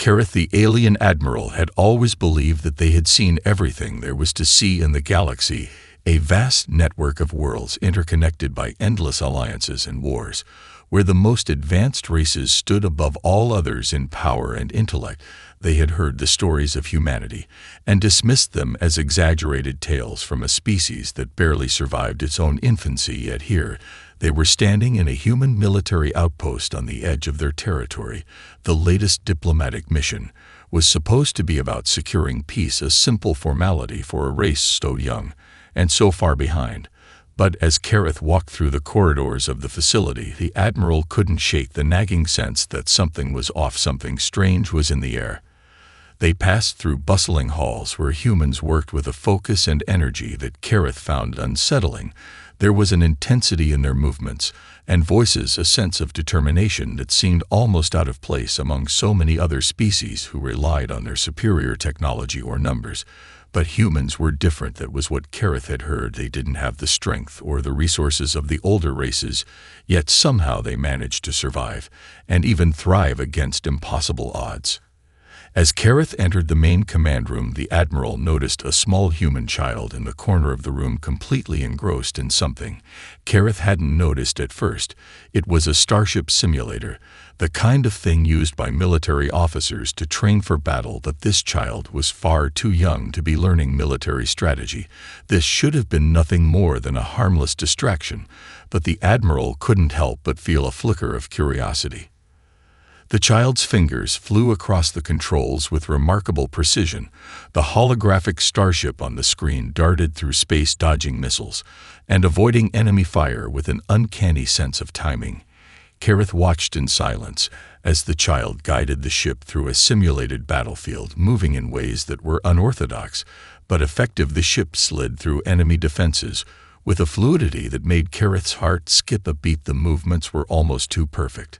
Kareth, the alien admiral, had always believed that they had seen everything there was to see in the galaxy, a vast network of worlds interconnected by endless alliances and wars, where the most advanced races stood above all others in power and intellect. They had heard the stories of humanity and dismissed them as exaggerated tales from a species that barely survived its own infancy, yet here they were standing in a human military outpost on the edge of their territory. The latest diplomatic mission was supposed to be about securing peace, a simple formality for a race so young and so far behind. But as Kareth walked through the corridors of the facility, the Admiral couldn't shake the nagging sense that something was off, something strange was in the air. They passed through bustling halls where humans worked with a focus and energy that Kareth found unsettling. There was an intensity in their movements and voices, a sense of determination that seemed almost out of place among so many other species who relied on their superior technology or numbers. But humans were different. That was what Kareth had heard. They didn't have the strength or the resources of the older races, yet somehow they managed to survive and even thrive against impossible odds. As Kareth entered the main command room, the Admiral noticed a small human child in the corner of the room, completely engrossed in something Kareth hadn't noticed at first. It was a Starship simulator, the kind of thing used by military officers to train for battle. That this child was far too young to be learning military strategy. This should have been nothing more than a harmless distraction, but the Admiral couldn't help but feel a flicker of curiosity. The child's fingers flew across the controls with remarkable precision. The holographic Starship on the screen darted through space, dodging missiles and avoiding enemy fire with an uncanny sense of timing. Kareth watched in silence as the child guided the ship through a simulated battlefield, moving in ways that were unorthodox but effective. The ship slid through enemy defenses with a fluidity that made Kareth's heart skip a beat. The movements were almost too perfect.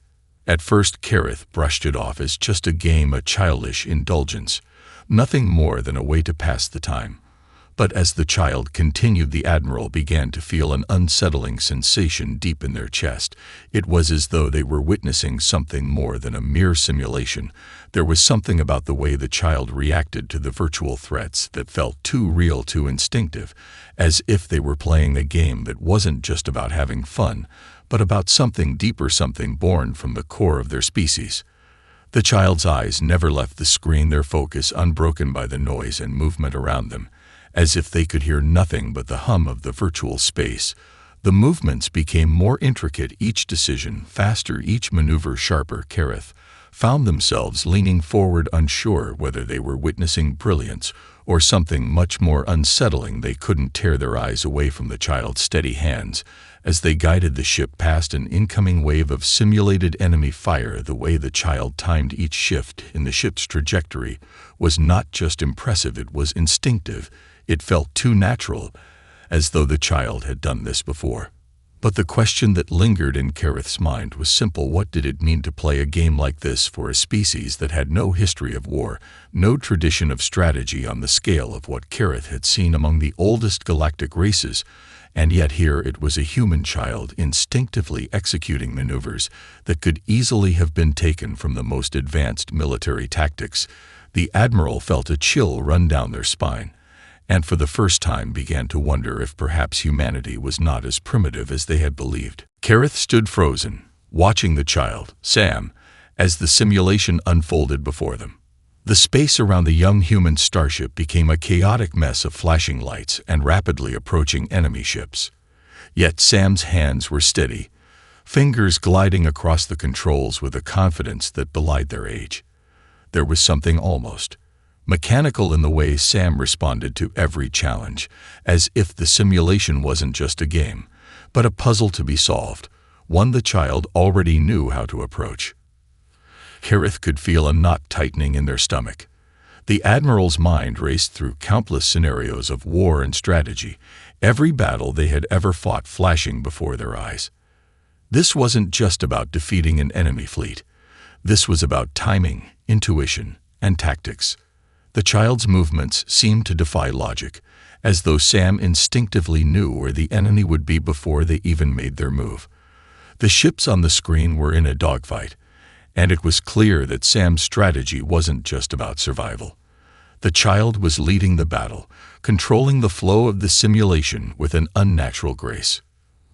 At first, Kareth brushed it off as just a game, a childish indulgence, nothing more than a way to pass the time. But as the child continued, the Admiral began to feel an unsettling sensation deep in their chest. It was as though they were witnessing something more than a mere simulation. There was something about the way the child reacted to the virtual threats that felt too real, too instinctive, as if they were playing a game that wasn't just about having fun, but about something deeper, something born from the core of their species. The child's eyes never left the screen, their focus unbroken by the noise and movement around them, as if they could hear nothing but the hum of the virtual space. The movements became more intricate, each decision faster, each maneuver sharper. Kareth found themselves leaning forward, unsure whether they were witnessing brilliance or something much more unsettling. They couldn't tear their eyes away from the child's steady hands as they guided the ship past an incoming wave of simulated enemy fire. The way the child timed each shift in the ship's trajectory was not just impressive, it was instinctive. It felt too natural, as though the child had done this before. But the question that lingered in Kareth's mind was simple. What did it mean to play a game like this for a species that had no history of war, no tradition of strategy on the scale of what Kareth had seen among the oldest galactic races? And yet here it was a human child instinctively executing maneuvers that could easily have been taken from the most advanced military tactics. The Admiral felt a chill run down their spine, and for the first time began to wonder if perhaps humanity was not as primitive as they had believed. Kareth stood frozen, watching the child, Sam, as the simulation unfolded before them. The space around the young human starship became a chaotic mess of flashing lights and rapidly approaching enemy ships. Yet Sam's hands were steady, fingers gliding across the controls with a confidence that belied their age. There was something almost mechanical in the way Sam responded to every challenge, as if the simulation wasn't just a game, but a puzzle to be solved, one the child already knew how to approach. Kareth could feel a knot tightening in their stomach. The Admiral's mind raced through countless scenarios of war and strategy, every battle they had ever fought flashing before their eyes. This wasn't just about defeating an enemy fleet. This was about timing, intuition, and tactics. The child's movements seemed to defy logic, as though Sam instinctively knew where the enemy would be before they even made their move. The ships on the screen were in a dogfight, And it was clear that Sam's strategy wasn't just about survival. The child was leading the battle, controlling the flow of the simulation with an unnatural grace.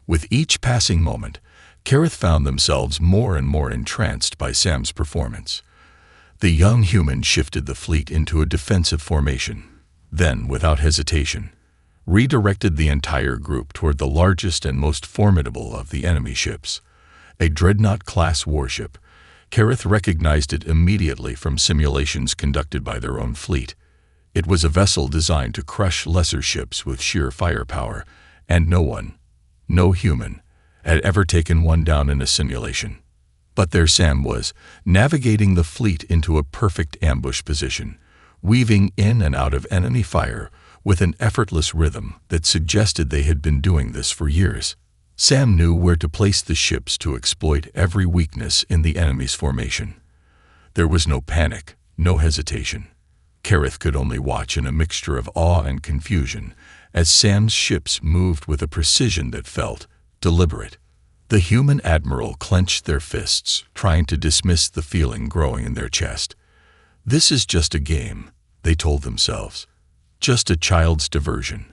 With each passing moment, Kareth found themselves more and more entranced by Sam's performance. The young human shifted the fleet into a defensive formation, then, without hesitation, redirected the entire group toward the largest and most formidable of the enemy ships, a Dreadnought-class warship. Kareth recognized it immediately from simulations conducted by their own fleet. It was a vessel designed to crush lesser ships with sheer firepower, and no human, had ever taken one down in a simulation. But there Sam was, navigating the fleet into a perfect ambush position, weaving in and out of enemy fire with an effortless rhythm that suggested they had been doing this for years. Sam knew where to place the ships to exploit every weakness in the enemy's formation. There was no panic, no hesitation. Kareth could only watch in a mixture of awe and confusion as Sam's ships moved with a precision that felt deliberate. The human admiral clenched their fists, trying to dismiss the feeling growing in their chest. This is just a game, they told themselves. Just a child's diversion.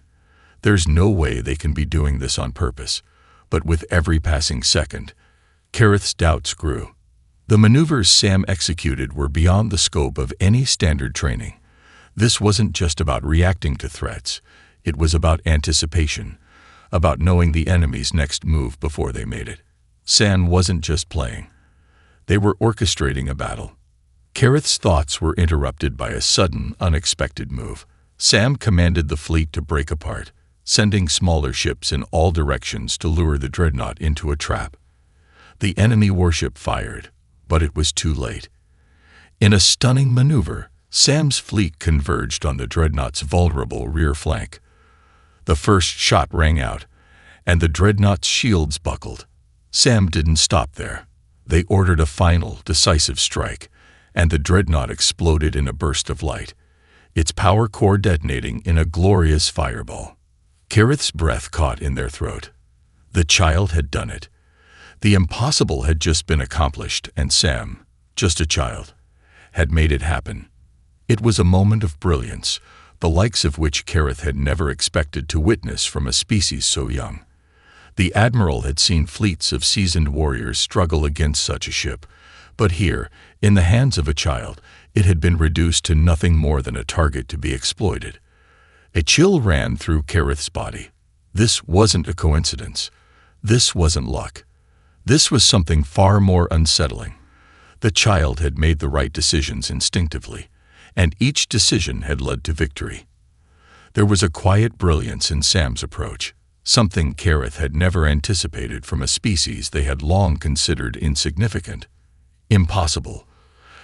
There's no way they can be doing this on purpose. But with every passing second, Kareth's doubts grew. The maneuvers Sam executed were beyond the scope of any standard training. This wasn't just about reacting to threats. It was about anticipation, about knowing the enemy's next move before they made it. Sam wasn't just playing. They were orchestrating a battle. Kareth's thoughts were interrupted by a sudden, unexpected move. Sam commanded the fleet to break apart, sending smaller ships in all directions to lure the dreadnought into a trap. The enemy warship fired, but it was too late. In a stunning maneuver, Sam's fleet converged on the dreadnought's vulnerable rear flank. The first shot rang out, and the dreadnought's shields buckled. Sam didn't stop there. They ordered a final, decisive strike, and the dreadnought exploded in a burst of light, its power core detonating in a glorious fireball. Kareth's breath caught in their throat. The child had done it. The impossible had just been accomplished, and Sam, just a child, had made it happen. It was a moment of brilliance, the likes of which Kareth had never expected to witness from a species so young. The Admiral had seen fleets of seasoned warriors struggle against such a ship, but here, in the hands of a child, it had been reduced to nothing more than a target to be exploited. A chill ran through Kareth's body. This wasn't a coincidence. This wasn't luck. This was something far more unsettling. The child had made the right decisions instinctively, and each decision had led to victory. There was a quiet brilliance in Sam's approach, something Kareth had never anticipated from a species they had long considered insignificant. Impossible,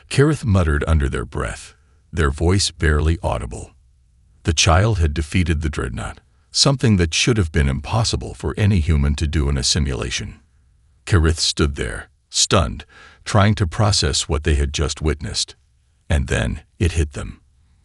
Kareth muttered under their breath, their voice barely audible. The child had defeated the dreadnought, something that should have been impossible for any human to do in a simulation. Kareth stood there, stunned, trying to process what they had just witnessed. And then it hit them.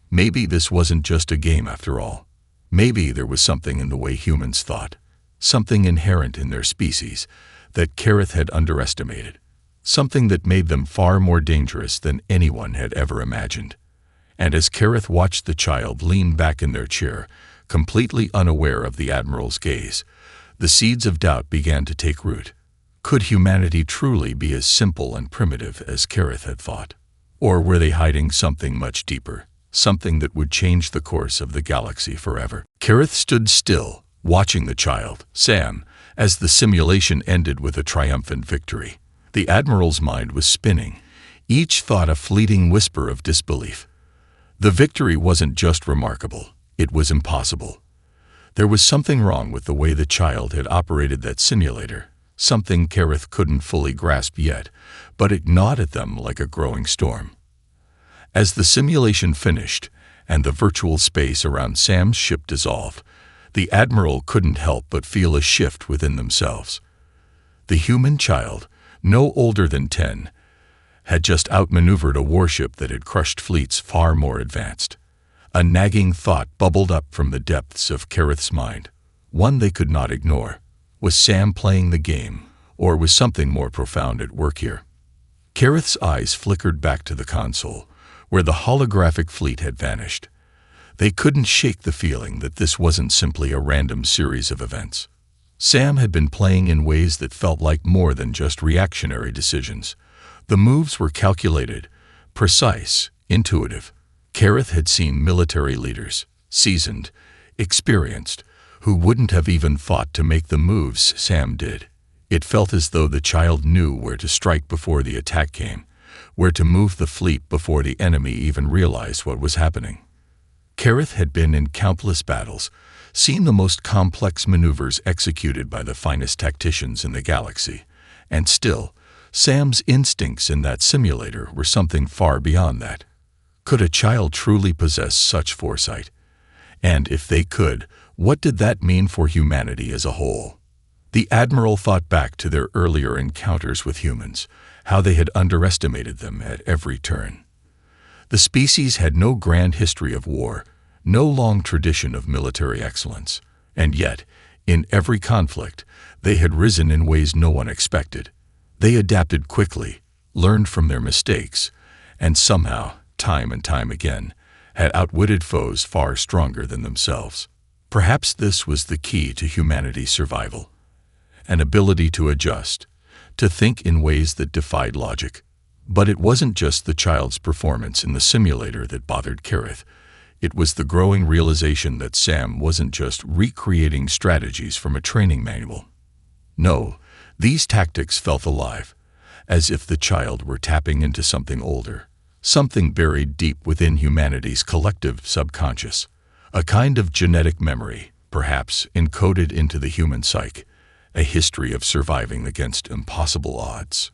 Maybe this wasn't just a game after all. Maybe there was something in the way humans thought, something inherent in their species that Kareth had underestimated, something that made them far more dangerous than anyone had ever imagined. And as Kareth watched the child lean back in their chair, completely unaware of the Admiral's gaze, the seeds of doubt began to take root. Could humanity truly be as simple and primitive as Kareth had thought? Or were they hiding something much deeper, something that would change the course of the galaxy forever? Kareth stood still, watching the child, Sam, as the simulation ended with a triumphant victory. The Admiral's mind was spinning, each thought a fleeting whisper of disbelief. The victory wasn't just remarkable, it was impossible. There was something wrong with the way the child had operated that simulator, something Kareth couldn't fully grasp yet, but it gnawed at them like a growing storm. As the simulation finished, and the virtual space around Sam's ship dissolved, the Admiral couldn't help but feel a shift within themselves. The human child, no older than 10, had just outmaneuvered a warship that had crushed fleets far more advanced. A nagging thought bubbled up from the depths of Kareth's mind, one they could not ignore. Was Sam playing the game, or was something more profound at work here? Kareth's eyes flickered back to the console, where the holographic fleet had vanished. They couldn't shake the feeling that this wasn't simply a random series of events. Sam had been playing in ways that felt like more than just reactionary decisions. The moves were calculated, precise, intuitive. Kareth had seen military leaders, seasoned, experienced, who wouldn't have even thought to make the moves Sam did. It felt as though the child knew where to strike before the attack came, where to move the fleet before the enemy even realized what was happening. Kareth had been in countless battles, seen the most complex maneuvers executed by the finest tacticians in the galaxy, and still, Sam's instincts in that simulator were something far beyond that. Could a child truly possess such foresight? And if they could, what did that mean for humanity as a whole? The Admiral thought back to their earlier encounters with humans, how they had underestimated them at every turn. The species had no grand history of war, no long tradition of military excellence, and yet, in every conflict, they had risen in ways no one expected. They adapted quickly, learned from their mistakes, and somehow, time and time again, had outwitted foes far stronger than themselves. Perhaps this was the key to humanity's survival, an ability to adjust, to think in ways that defied logic. But it wasn't just the child's performance in the simulator that bothered Kareth. It was the growing realization that Sam wasn't just recreating strategies from a training manual. No, these tactics felt alive, as if the child were tapping into something older, something buried deep within humanity's collective subconscious, a kind of genetic memory, perhaps encoded into the human psyche, a history of surviving against impossible odds.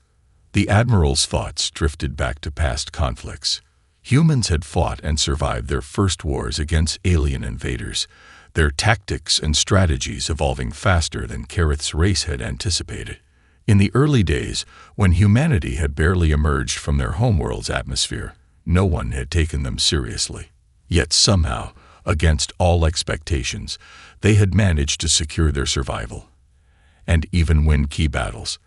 The Admiral's thoughts drifted back to past conflicts. Humans had fought and survived their first wars against alien invaders, their tactics and strategies evolving faster than Kareth's race had anticipated. In the early days, when humanity had barely emerged from their homeworld's atmosphere, no one had taken them seriously. Yet somehow, against all expectations, they had managed to secure their survival, and even win key battles.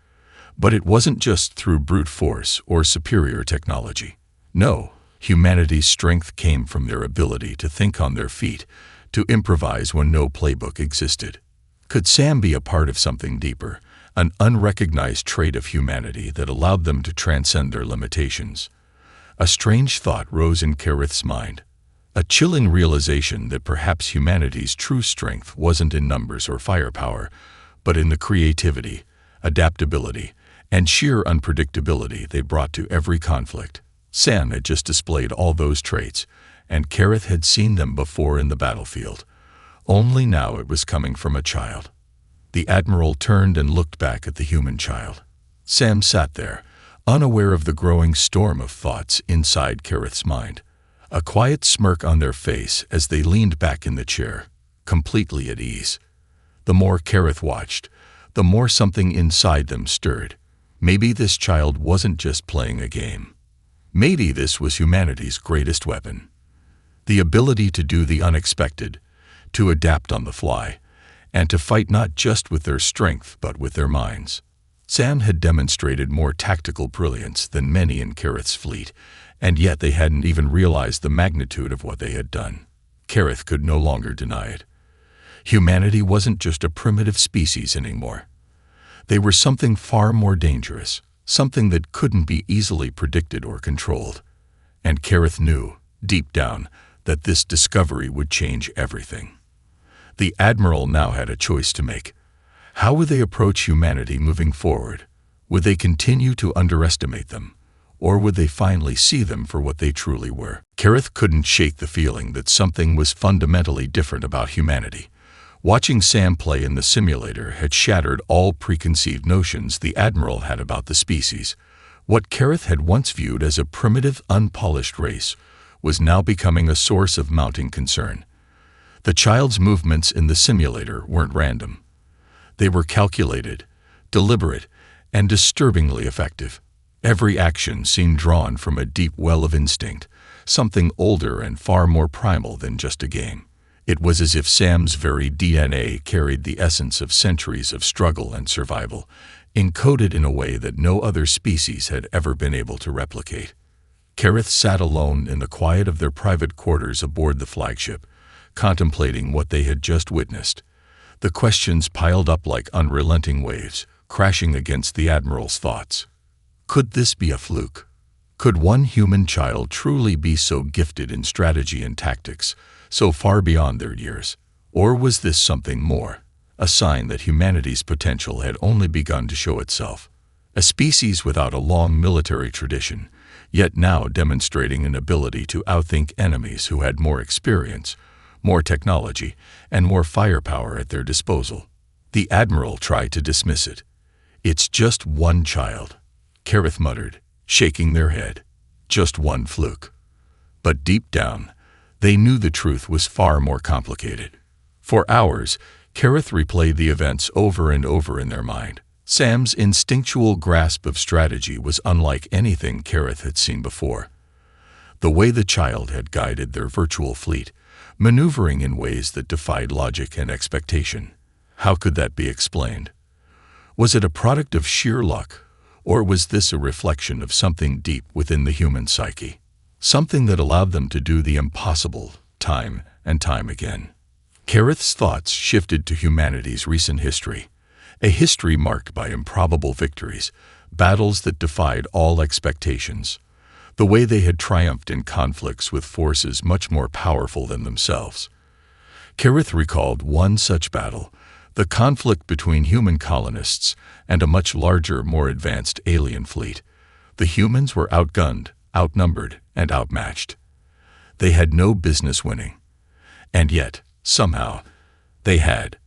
But it wasn't just through brute force or superior technology. No, humanity's strength came from their ability to think on their feet, to improvise when no playbook existed. Could Sam be a part of something deeper, an unrecognized trait of humanity that allowed them to transcend their limitations? A strange thought rose in Kareth's mind, a chilling realization that perhaps humanity's true strength wasn't in numbers or firepower, but in the creativity, adaptability, and sheer unpredictability they brought to every conflict. Sam had just displayed all those traits, and Kareth had seen them before in the battlefield. Only now it was coming from a child. The Admiral turned and looked back at the human child. Sam sat there, unaware of the growing storm of thoughts inside Kareth's mind, a quiet smirk on their face as they leaned back in the chair, completely at ease. The more Kareth watched, the more something inside them stirred. Maybe this child wasn't just playing a game. Maybe this was humanity's greatest weapon. The ability to do the unexpected, to adapt on the fly, and to fight not just with their strength but with their minds. Sam had demonstrated more tactical brilliance than many in Kareth's fleet, and yet they hadn't even realized the magnitude of what they had done. Kareth could no longer deny it. Humanity wasn't just a primitive species anymore. They were something far more dangerous, something that couldn't be easily predicted or controlled. And Kareth knew, deep down, that this discovery would change everything. The Admiral now had a choice to make. How would they approach humanity moving forward? Would they continue to underestimate them? Or would they finally see them for what they truly were? Kareth couldn't shake the feeling that something was fundamentally different about humanity. Watching Sam play in the simulator had shattered all preconceived notions the Admiral had about the species. What Kareth had once viewed as a primitive, unpolished race was now becoming a source of mounting concern. The child's movements in the simulator weren't random. They were calculated, deliberate, and disturbingly effective. Every action seemed drawn from a deep well of instinct, something older and far more primal than just a game. It was as if Sam's very DNA carried the essence of centuries of struggle and survival, encoded in a way that no other species had ever been able to replicate. Kareth sat alone in the quiet of their private quarters aboard the flagship, contemplating what they had just witnessed. The questions piled up like unrelenting waves, crashing against the Admiral's thoughts. Could this be a fluke? Could one human child truly be so gifted in strategy and tactics, so far beyond their years? Or was this something more, a sign that humanity's potential had only begun to show itself? A species without a long military tradition, yet now demonstrating an ability to outthink enemies who had more experience, more technology, and more firepower at their disposal. The Admiral tried to dismiss it. "It's just one child," Kareth muttered, shaking their head. "Just one fluke." But deep down, they knew the truth was far more complicated. For hours, Kareth replayed the events over and over in their mind. Sam's instinctual grasp of strategy was unlike anything Kareth had seen before. The way the child had guided their virtual fleet, maneuvering in ways that defied logic and expectation. How could that be explained? Was it a product of sheer luck, or was this a reflection of something deep within the human psyche? Something that allowed them to do the impossible time and time again. Kareth's thoughts shifted to humanity's recent history, a history marked by improbable victories, battles that defied all expectations, the way they had triumphed in conflicts with forces much more powerful than themselves. Kareth recalled one such battle, the conflict between human colonists and a much larger, more advanced alien fleet. The humans were outgunned, outnumbered, and outmatched. They had no business winning. And yet, somehow, they had.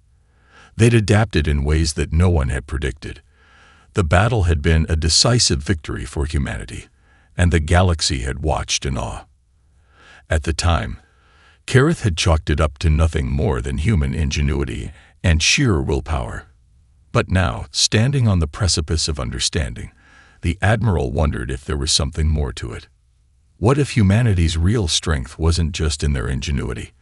They'd adapted in ways that no one had predicted. The battle had been a decisive victory for humanity, and the galaxy had watched in awe. At the time, Kareth had chalked it up to nothing more than human ingenuity and sheer willpower. But now, standing on the precipice of understanding, the Admiral wondered if there was something more to it. What if humanity's real strength wasn't just in their ingenuity?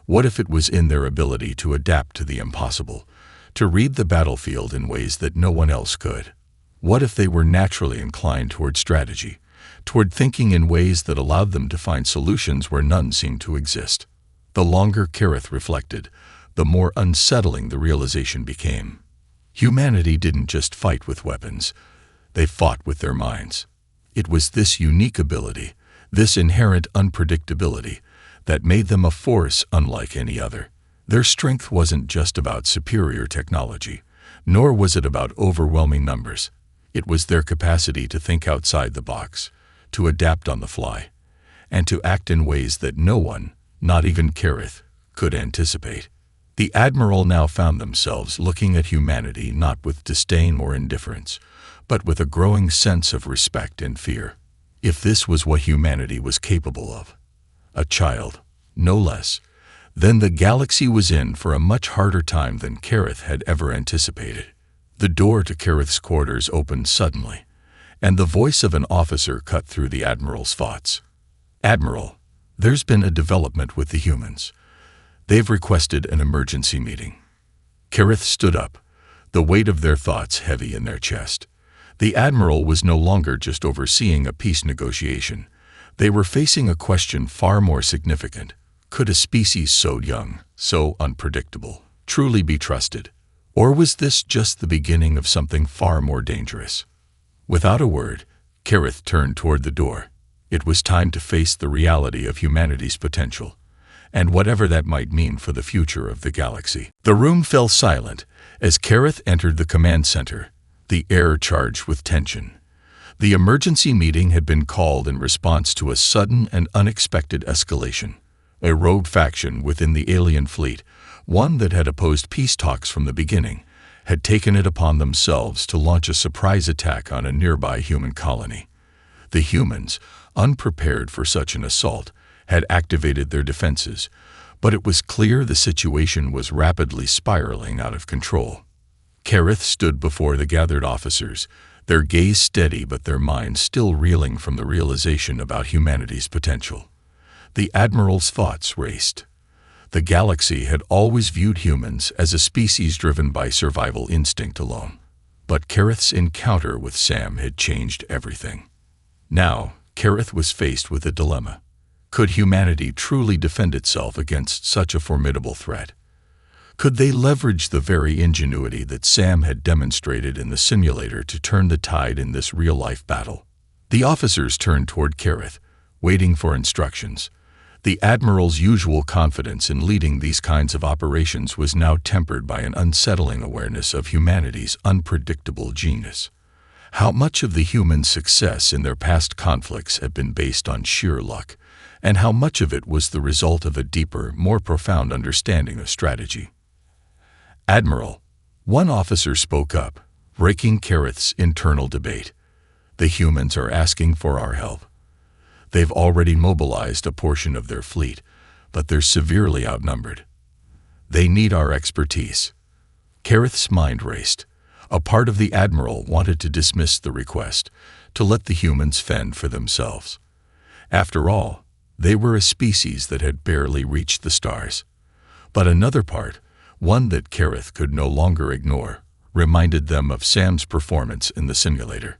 What if it was in their ability to adapt to the impossible, to read the battlefield in ways that no one else could? What if they were naturally inclined toward strategy, toward thinking in ways that allowed them to find solutions where none seemed to exist? The longer Kareth reflected, the more unsettling the realization became. Humanity didn't just fight with weapons, they fought with their minds. It was this unique ability, this inherent unpredictability, that made them a force unlike any other. Their strength wasn't just about superior technology, nor was it about overwhelming numbers. It was their capacity to think outside the box, to adapt on the fly, and to act in ways that no one, not even Kareth, could anticipate. The Admiral now found themselves looking at humanity not with disdain or indifference, but with a growing sense of respect and fear. If this was what humanity was capable of, a child, no less, then the galaxy was in for a much harder time than Kareth had ever anticipated. The door to Kareth's quarters opened suddenly, and the voice of an officer cut through the Admiral's thoughts. "Admiral, there's been a development with the humans. They've requested an emergency meeting." Kareth stood up, the weight of their thoughts heavy in their chest. The Admiral was no longer just overseeing a peace negotiation. They were facing a question far more significant. Could a species so young, so unpredictable, truly be trusted? Or was this just the beginning of something far more dangerous? Without a word, Kareth turned toward the door. It was time to face the reality of humanity's potential, and whatever that might mean for the future of the galaxy. The room fell silent as Kareth entered the command center, the air charged with tension. The emergency meeting had been called in response to a sudden and unexpected escalation. A rogue faction within the alien fleet, one that had opposed peace talks from the beginning, had taken it upon themselves to launch a surprise attack on a nearby human colony. The humans, unprepared for such an assault, had activated their defenses, but it was clear the situation was rapidly spiraling out of control. Kareth stood before the gathered officers, their gaze steady but their minds still reeling from the realization about humanity's potential. The Admiral's thoughts raced. The galaxy had always viewed humans as a species driven by survival instinct alone. But Kareth's encounter with Sam had changed everything. Now, Kareth was faced with a dilemma. Could humanity truly defend itself against such a formidable threat? Could they leverage the very ingenuity that Sam had demonstrated in the simulator to turn the tide in this real-life battle? The officers turned toward Kareth, waiting for instructions. The Admiral's usual confidence in leading these kinds of operations was now tempered by an unsettling awareness of humanity's unpredictable genius. How much of the humans' success in their past conflicts had been based on sheer luck, and how much of it was the result of a deeper, more profound understanding of strategy. "Admiral," one officer spoke up, breaking Kareth's internal debate. "The humans are asking for our help. They've already mobilized a portion of their fleet, but they're severely outnumbered. They need our expertise." Kareth's mind raced. A part of the Admiral wanted to dismiss the request, to let the humans fend for themselves. After all, they were a species that had barely reached the stars. But another part, one that Kareth could no longer ignore, reminded them of Sam's performance in the simulator.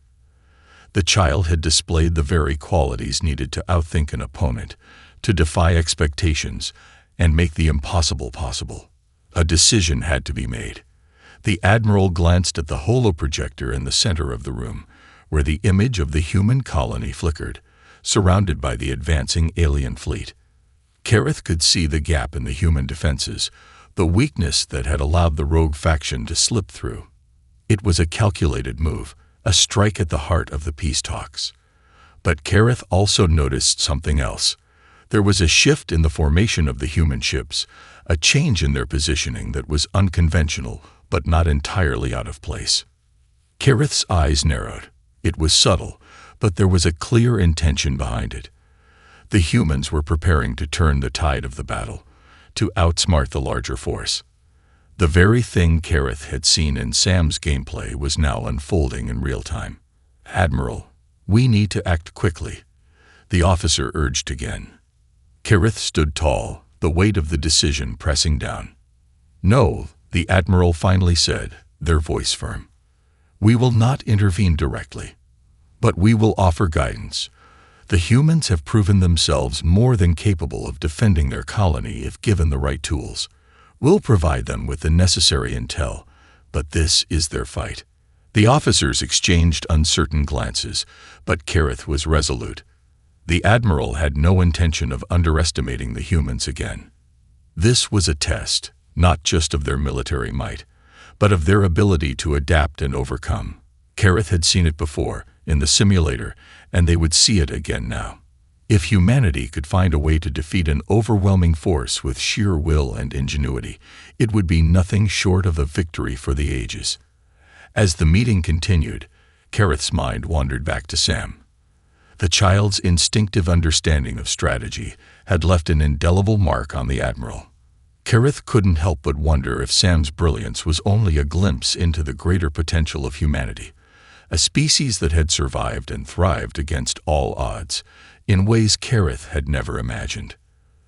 The child had displayed the very qualities needed to outthink an opponent, to defy expectations, and make the impossible possible. A decision had to be made. The Admiral glanced at the holoprojector in the center of the room, where the image of the human colony flickered, surrounded by the advancing alien fleet. Kareth could see the gap in the human defenses, the weakness that had allowed the rogue faction to slip through. It was a calculated move, a strike at the heart of the peace talks. But Kareth also noticed something else. There was a shift in the formation of the human ships, a change in their positioning that was unconventional, but not entirely out of place. Kareth's eyes narrowed. It was subtle, but there was a clear intention behind it. The humans were preparing to turn the tide of the battle, to outsmart the larger force. The very thing Kareth had seen in Sam's gameplay was now unfolding in real time. "Admiral, we need to act quickly," the officer urged again. Kareth stood tall, the weight of the decision pressing down. "No," the Admiral finally said, their voice firm. "We will not intervene directly, but we will offer guidance. The humans have proven themselves more than capable of defending their colony if given the right tools. We'll provide them with the necessary intel, but this is their fight." The officers exchanged uncertain glances, but Kareth was resolute. The Admiral had no intention of underestimating the humans again. This was a test, not just of their military might, but of their ability to adapt and overcome. Kareth had seen it before, in the simulator, and they would see it again now. If humanity could find a way to defeat an overwhelming force with sheer will and ingenuity, it would be nothing short of a victory for the ages. As the meeting continued, Kareth's mind wandered back to Sam. The child's instinctive understanding of strategy had left an indelible mark on the Admiral. Kareth couldn't help but wonder if Sam's brilliance was only a glimpse into the greater potential of humanity, a species that had survived and thrived against all odds, in ways Kareth had never imagined.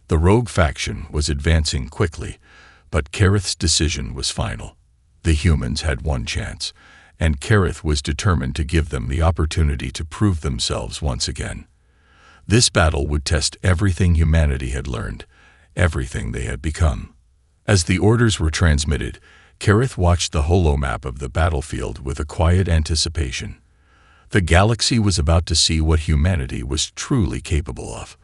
The rogue faction was advancing quickly, but Kareth's decision was final. The humans had one chance, and Kareth was determined to give them the opportunity to prove themselves once again. This battle would test everything humanity had learned, everything they had become. As the orders were transmitted, Kareth watched the holomap of the battlefield with a quiet anticipation. The galaxy was about to see what humanity was truly capable of,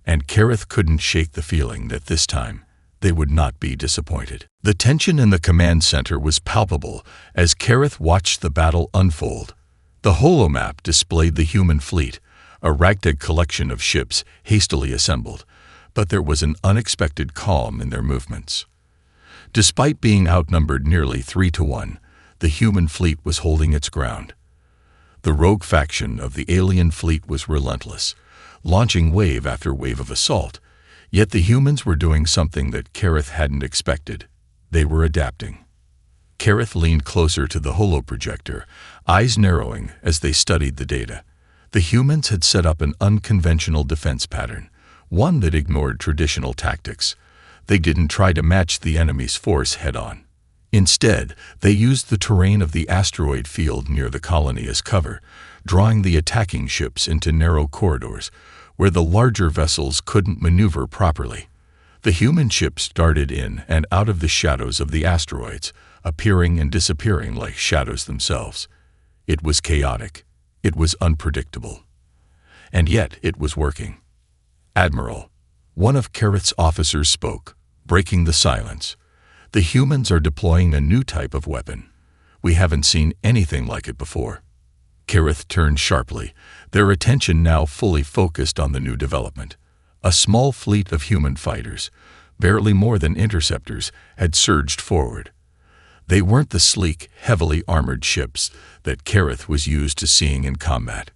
and Kareth couldn't shake the feeling that this time they would not be disappointed. The tension in the command center was palpable as Kareth watched the battle unfold. The holomap displayed the human fleet, a ragtag collection of ships hastily assembled, but there was an unexpected calm in their movements. Despite being outnumbered nearly 3-1, the human fleet was holding its ground. The rogue faction of the alien fleet was relentless, launching wave after wave of assault, yet the humans were doing something that Kareth hadn't expected. They were adapting. Kareth leaned closer to the holoprojector, eyes narrowing as they studied the data. The humans had set up an unconventional defense pattern, one that ignored traditional tactics. They didn't try to match the enemy's force head-on. Instead, they used the terrain of the asteroid field near the colony as cover, drawing the attacking ships into narrow corridors where the larger vessels couldn't maneuver properly. The human ships darted in and out of the shadows of the asteroids, appearing and disappearing like shadows themselves. It was chaotic. It was unpredictable. And yet it was working. "Admiral," one of Kareth's officers spoke, breaking the silence. "The humans are deploying a new type of weapon. We haven't seen anything like it before." Kareth turned sharply, their attention now fully focused on the new development. A small fleet of human fighters, barely more than interceptors, had surged forward. They weren't the sleek, heavily armored ships that Kareth was used to seeing in combat.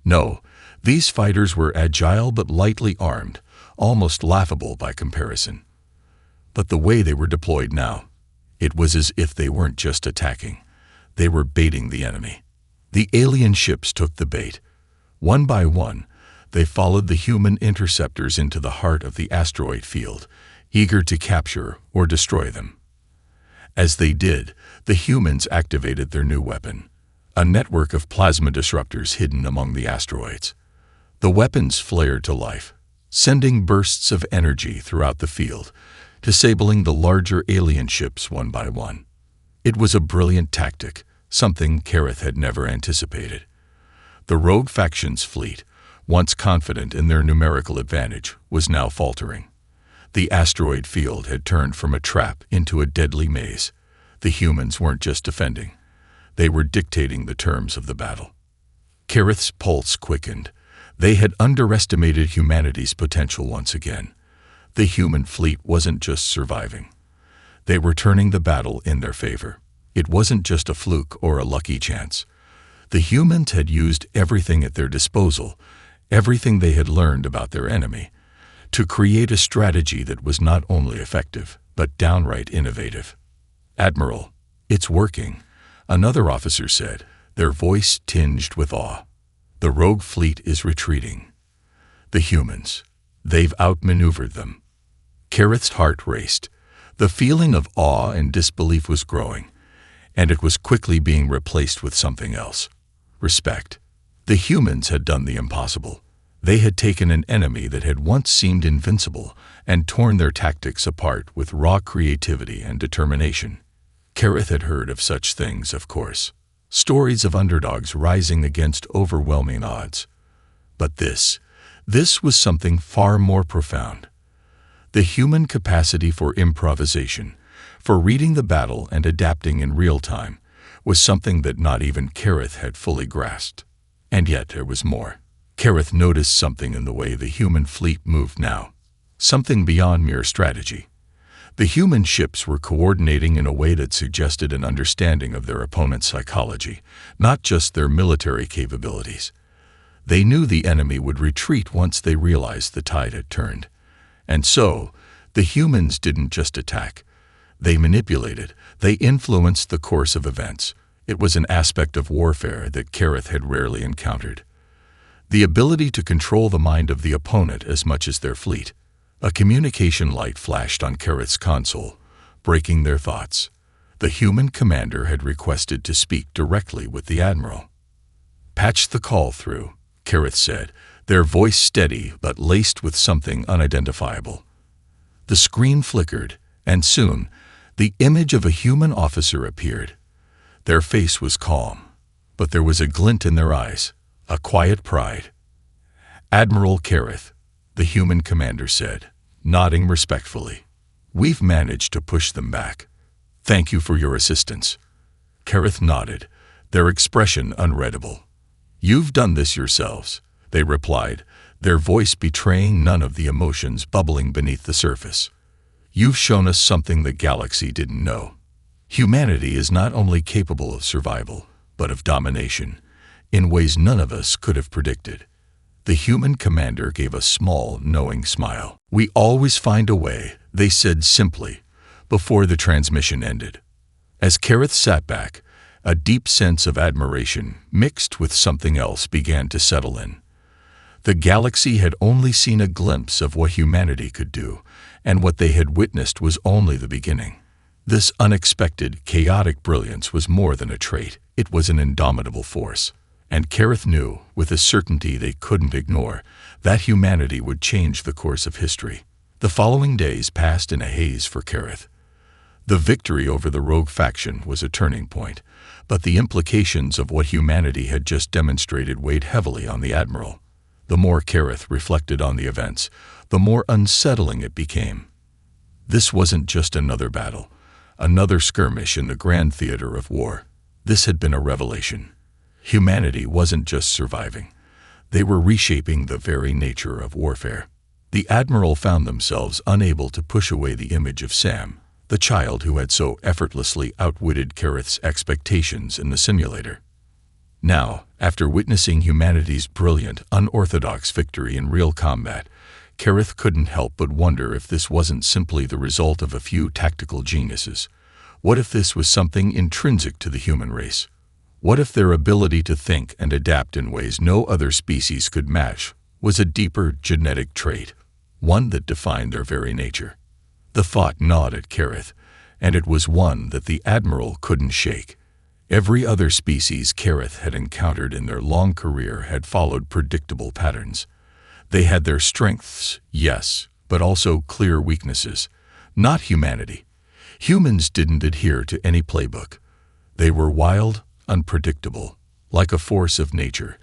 No, these fighters were agile but lightly armed, almost laughable by comparison. But the way they were deployed now, it was as if they weren't just attacking. They were baiting the enemy. The alien ships took the bait. One by one, they followed the human interceptors into the heart of the asteroid field, eager to capture or destroy them. As they did, the humans activated their new weapon, a network of plasma disruptors hidden among the asteroids. The weapons flared to life, sending bursts of energy throughout the field, disabling the larger alien ships one by one. It was a brilliant tactic, something Kareth had never anticipated. The rogue faction's fleet, once confident in their numerical advantage, was now faltering. The asteroid field had turned from a trap into a deadly maze. The humans weren't just defending. They were dictating the terms of the battle. Kareth's pulse quickened. They had underestimated humanity's potential once again. The human fleet wasn't just surviving. They were turning the battle in their favor. It wasn't just a fluke or a lucky chance. The humans had used everything at their disposal, everything they had learned about their enemy, to create a strategy that was not only effective, but downright innovative. "Admiral, it's working," another officer said, their voice tinged with awe. "The rogue fleet is retreating. The humans, they've outmaneuvered them." Kareth's heart raced. The feeling of awe and disbelief was growing, and it was quickly being replaced with something else: respect. The humans had done the impossible. They had taken an enemy that had once seemed invincible and torn their tactics apart with raw creativity and determination. Kareth had heard of such things, of course. Stories of underdogs rising against overwhelming odds. But this was something far more profound. The human capacity for improvisation, for reading the battle and adapting in real time, was something that not even Kareth had fully grasped. And yet there was more. Kareth noticed something in the way the human fleet moved now, something beyond mere strategy. The human ships were coordinating in a way that suggested an understanding of their opponent's psychology, not just their military capabilities. They knew the enemy would retreat once they realized the tide had turned. And so, the humans didn't just attack. They manipulated, they influenced the course of events. It was an aspect of warfare that Kareth had rarely encountered. The ability to control the mind of the opponent as much as their fleet. A communication light flashed on Kareth's console, breaking their thoughts. The human commander had requested to speak directly with the Admiral. "Patch the call through," Kareth said, their voice steady but laced with something unidentifiable. The screen flickered, and soon, the image of a human officer appeared. Their face was calm, but there was a glint in their eyes, a quiet pride. "Admiral Kareth," the human commander said, nodding respectfully. "We've managed to push them back. Thank you for your assistance." Kareth nodded, their expression unreadable. "You've done this yourselves," they replied, their voice betraying none of the emotions bubbling beneath the surface. "You've shown us something the galaxy didn't know. Humanity is not only capable of survival, but of domination, in ways none of us could have predicted." The human commander gave a small, knowing smile. "We always find a way," they said simply, before the transmission ended. As Kareth sat back, a deep sense of admiration mixed with something else began to settle in. The galaxy had only seen a glimpse of what humanity could do, and what they had witnessed was only the beginning. This unexpected, chaotic brilliance was more than a trait. It was an indomitable force. And Kareth knew, with a certainty they couldn't ignore, that humanity would change the course of history. The following days passed in a haze for Kareth. The victory over the rogue faction was a turning point, but the implications of what humanity had just demonstrated weighed heavily on the Admiral. The more Kareth reflected on the events, the more unsettling it became. This wasn't just another battle, another skirmish in the grand theater of war. This had been a revelation. Humanity wasn't just surviving. They were reshaping the very nature of warfare. The Admiral found themselves unable to push away the image of Sam, the child who had so effortlessly outwitted Kareth's expectations in the simulator. Now, after witnessing humanity's brilliant, unorthodox victory in real combat, Kareth couldn't help but wonder if this wasn't simply the result of a few tactical geniuses. What if this was something intrinsic to the human race? What if their ability to think and adapt in ways no other species could match was a deeper genetic trait, one that defined their very nature? The thought gnawed at Kareth, and it was one that the Admiral couldn't shake. Every other species Kareth had encountered in their long career had followed predictable patterns. They had their strengths, yes, but also clear weaknesses. Not humanity. Humans didn't adhere to any playbook. They were wild, unpredictable, like a force of nature,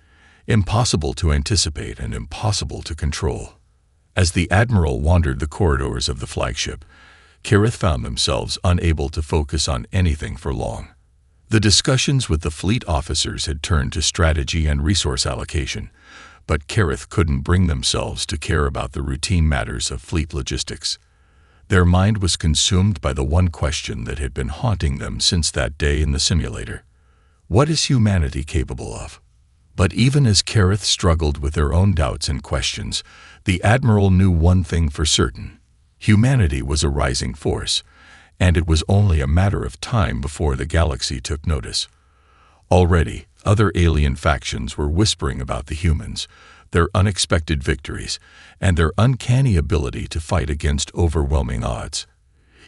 impossible to anticipate and impossible to control. As the Admiral wandered the corridors of the flagship, Kareth found themselves unable to focus on anything for long. The discussions with the fleet officers had turned to strategy and resource allocation, but Kareth couldn't bring themselves to care about the routine matters of fleet logistics. Their mind was consumed by the one question that had been haunting them since that day in the simulator. What is humanity capable of? But even as Kareth struggled with their own doubts and questions, the Admiral knew one thing for certain. Humanity was a rising force, and it was only a matter of time before the galaxy took notice. Already, other alien factions were whispering about the humans, their unexpected victories, and their uncanny ability to fight against overwhelming odds.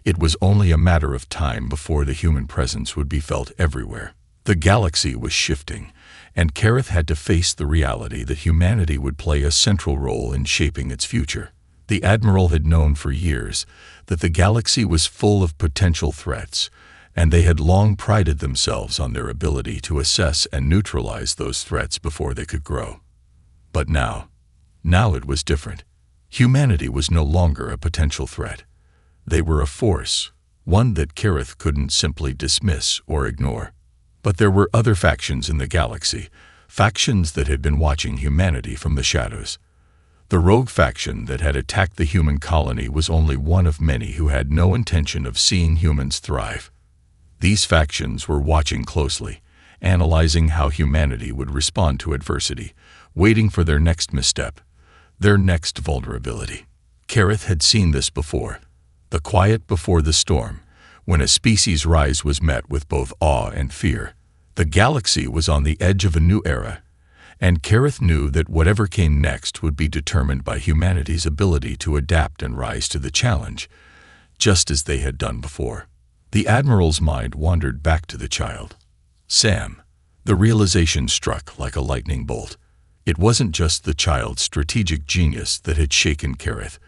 It was only a matter of time before the human presence would be felt everywhere. The galaxy was shifting, and Kareth had to face the reality that humanity would play a central role in shaping its future. The Admiral had known for years that the galaxy was full of potential threats, and they had long prided themselves on their ability to assess and neutralize those threats before they could grow. But now it was different. Humanity was no longer a potential threat. They were a force, one that Kareth couldn't simply dismiss or ignore. But there were other factions in the galaxy, factions that had been watching humanity from the shadows. The rogue faction that had attacked the human colony was only one of many who had no intention of seeing humans thrive. These factions were watching closely, analyzing how humanity would respond to adversity, waiting for their next misstep, their next vulnerability. Kareth had seen this before, the quiet before the storm, when a species' rise was met with both awe and fear. The galaxy was on the edge of a new era, and Kareth knew that whatever came next would be determined by humanity's ability to adapt and rise to the challenge, just as they had done before. The Admiral's mind wandered back to the child. Sam. The realization struck like a lightning bolt. It wasn't just the child's strategic genius that had shaken Kareth.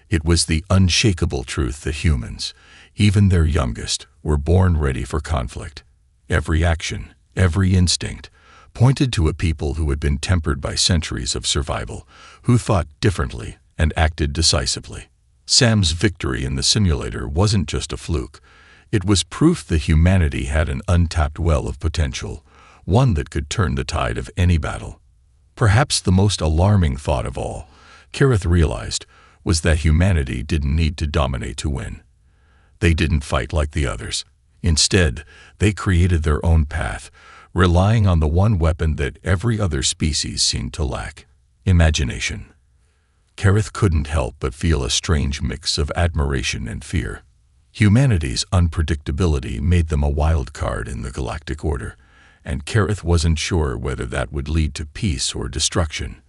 It was the unshakable truth that humans, even their youngest, were born ready for conflict. Every action, every instinct, pointed to a people who had been tempered by centuries of survival, who thought differently and acted decisively. Sam's victory in the simulator wasn't just a fluke. It was proof that humanity had an untapped well of potential, one that could turn the tide of any battle. Perhaps the most alarming thought of all, Kareth realized, was that humanity didn't need to dominate to win. They didn't fight like the others. Instead, they created their own path, relying on the one weapon that every other species seemed to lack: imagination. Kareth couldn't help but feel a strange mix of admiration and fear. Humanity's unpredictability made them a wild card in the galactic order, and Kareth wasn't sure whether that would lead to peace or destruction.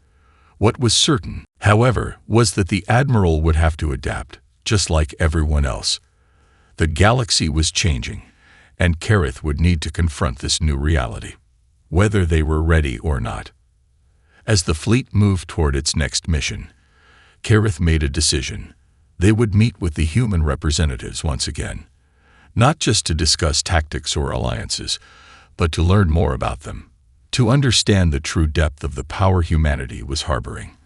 What was certain, however, was that the Admiral would have to adapt, just like everyone else. The galaxy was changing, and Kareth would need to confront this new reality, whether they were ready or not. As the fleet moved toward its next mission, Kareth made a decision. They would meet with the human representatives once again, not just to discuss tactics or alliances, but to learn more about them, to understand the true depth of the power humanity was harboring,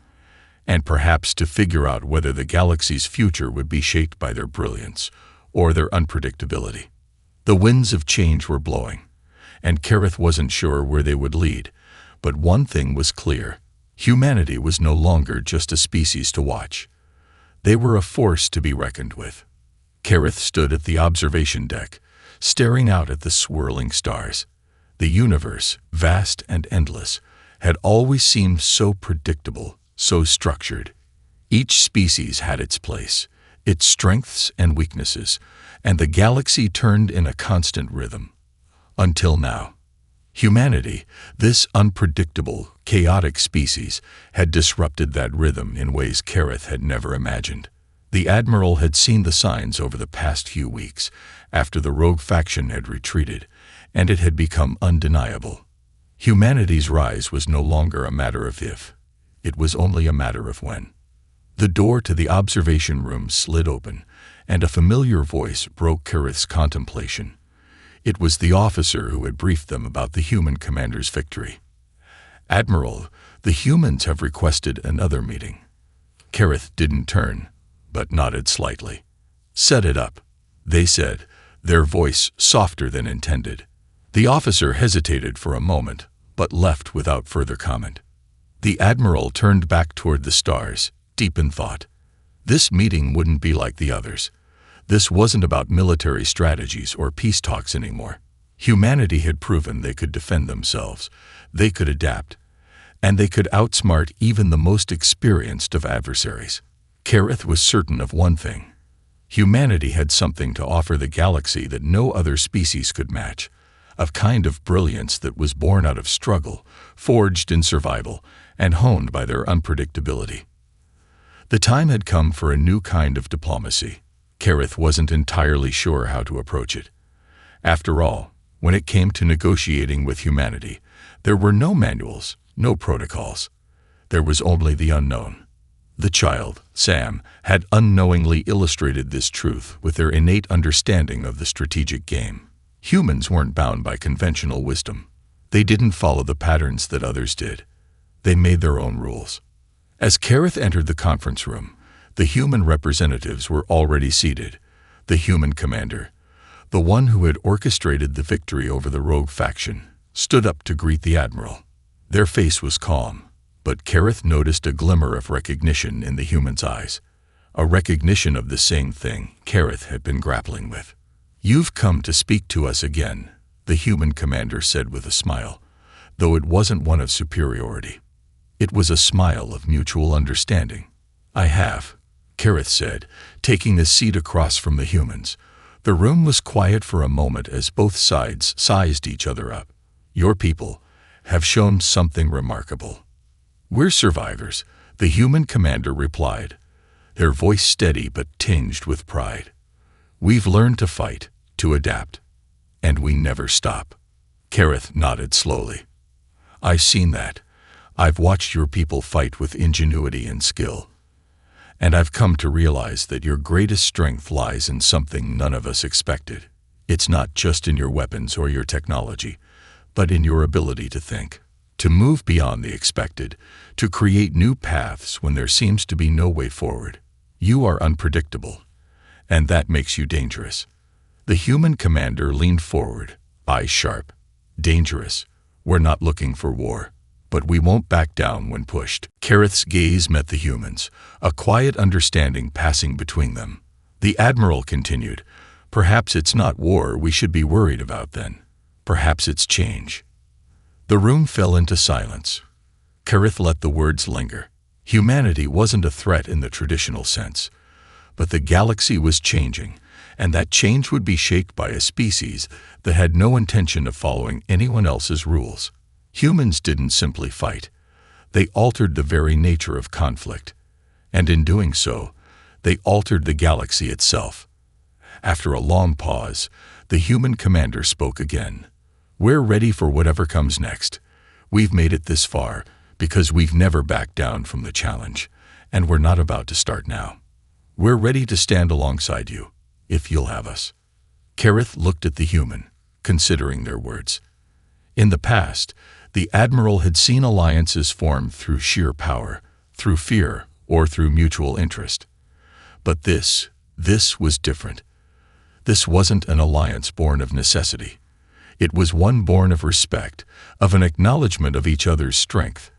and perhaps to figure out whether the galaxy's future would be shaped by their brilliance or their unpredictability. The winds of change were blowing, and Kareth wasn't sure where they would lead, but one thing was clear. Humanity was no longer just a species to watch. They were a force to be reckoned with. Kareth stood at the observation deck, staring out at the swirling stars. The universe, vast and endless, had always seemed so predictable, so structured. Each species had its place, its strengths and weaknesses, and the galaxy turned in a constant rhythm. Until now. Humanity, this unpredictable, chaotic species, had disrupted that rhythm in ways Kareth had never imagined. The Admiral had seen the signs over the past few weeks, after the rogue faction had retreated, and it had become undeniable. Humanity's rise was no longer a matter of if. It was only a matter of when. The door to the observation room slid open, and a familiar voice broke Kareth's contemplation. It was the officer who had briefed them about the human commander's victory. "Admiral, the humans have requested another meeting." Kareth didn't turn, but nodded slightly. "Set it up," they said, their voice softer than intended. The officer hesitated for a moment, but left without further comment. The Admiral turned back toward the stars, deep in thought. This meeting wouldn't be like the others. This wasn't about military strategies or peace talks anymore. Humanity had proven they could defend themselves, they could adapt, and they could outsmart even the most experienced of adversaries. Kareth was certain of one thing. Humanity had something to offer the galaxy that no other species could match, a kind of brilliance that was born out of struggle, forged in survival, and honed by their unpredictability. The time had come for a new kind of diplomacy. Kareth wasn't entirely sure how to approach it. After all, when it came to negotiating with humanity, there were no manuals, no protocols. There was only the unknown. The child, Sam, had unknowingly illustrated this truth with their innate understanding of the strategic game. Humans weren't bound by conventional wisdom. They didn't follow the patterns that others did. They made their own rules. As Kareth entered the conference room, the human representatives were already seated. The human commander, the one who had orchestrated the victory over the rogue faction, stood up to greet the Admiral. Their face was calm, but Kareth noticed a glimmer of recognition in the human's eyes, a recognition of the same thing Kareth had been grappling with. "You've come to speak to us again," the human commander said with a smile, though it wasn't one of superiority. It was a smile of mutual understanding. "I have," Kareth said, taking the seat across from the humans. The room was quiet for a moment as both sides sized each other up. "Your people have shown something remarkable." "We're survivors," the human commander replied, their voice steady but tinged with pride. "We've learned to fight, to adapt, and we never stop." Kareth nodded slowly. "I've seen that. I've watched your people fight with ingenuity and skill. And I've come to realize that your greatest strength lies in something none of us expected. It's not just in your weapons or your technology, but in your ability to think, to move beyond the expected, to create new paths when there seems to be no way forward. You are unpredictable, and that makes you dangerous." The human commander leaned forward, eyes sharp. "Dangerous. We're not looking for war, but we won't back down when pushed." Kareth's gaze met the humans, a quiet understanding passing between them. The Admiral continued, "Perhaps it's not war we should be worried about then. Perhaps it's change." The room fell into silence. Kareth let the words linger. Humanity wasn't a threat in the traditional sense, but the galaxy was changing, and that change would be shaped by a species that had no intention of following anyone else's rules. Humans didn't simply fight. They altered the very nature of conflict, and in doing so, they altered the galaxy itself. After a long pause, the human commander spoke again. "We're ready for whatever comes next. We've made it this far because we've never backed down from the challenge, and we're not about to start now. We're ready to stand alongside you, if you'll have us." Kareth looked at the human, considering their words. In the past, the Admiral had seen alliances form through sheer power, through fear, or through mutual interest. But this was different. This wasn't an alliance born of necessity. It was one born of respect, of an acknowledgement of each other's strength.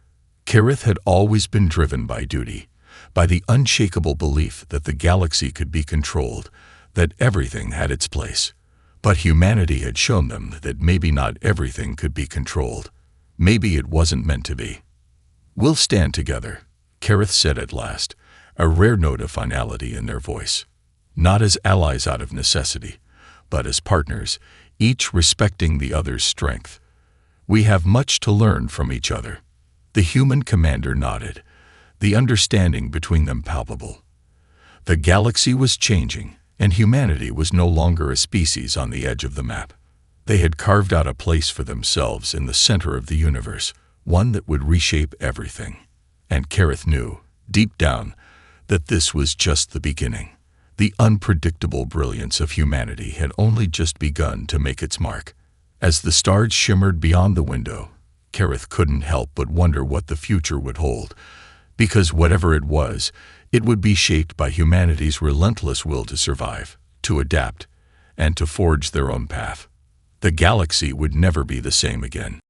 Kareth had always been driven by duty, by the unshakable belief that the galaxy could be controlled, that everything had its place. But humanity had shown them that maybe not everything could be controlled. Maybe it wasn't meant to be. "We'll stand together," Kareth said at last, a rare note of finality in their voice. "Not as allies out of necessity, but as partners, each respecting the other's strength. We have much to learn from each other." The human commander nodded, the understanding between them palpable. The galaxy was changing, and humanity was no longer a species on the edge of the map. They had carved out a place for themselves in the center of the universe, one that would reshape everything. And Kareth knew, deep down, that this was just the beginning. The unpredictable brilliance of humanity had only just begun to make its mark. As the stars shimmered beyond the window, Kareth couldn't help but wonder what the future would hold, because whatever it was, it would be shaped by humanity's relentless will to survive, to adapt, and to forge their own path. The galaxy would never be the same again.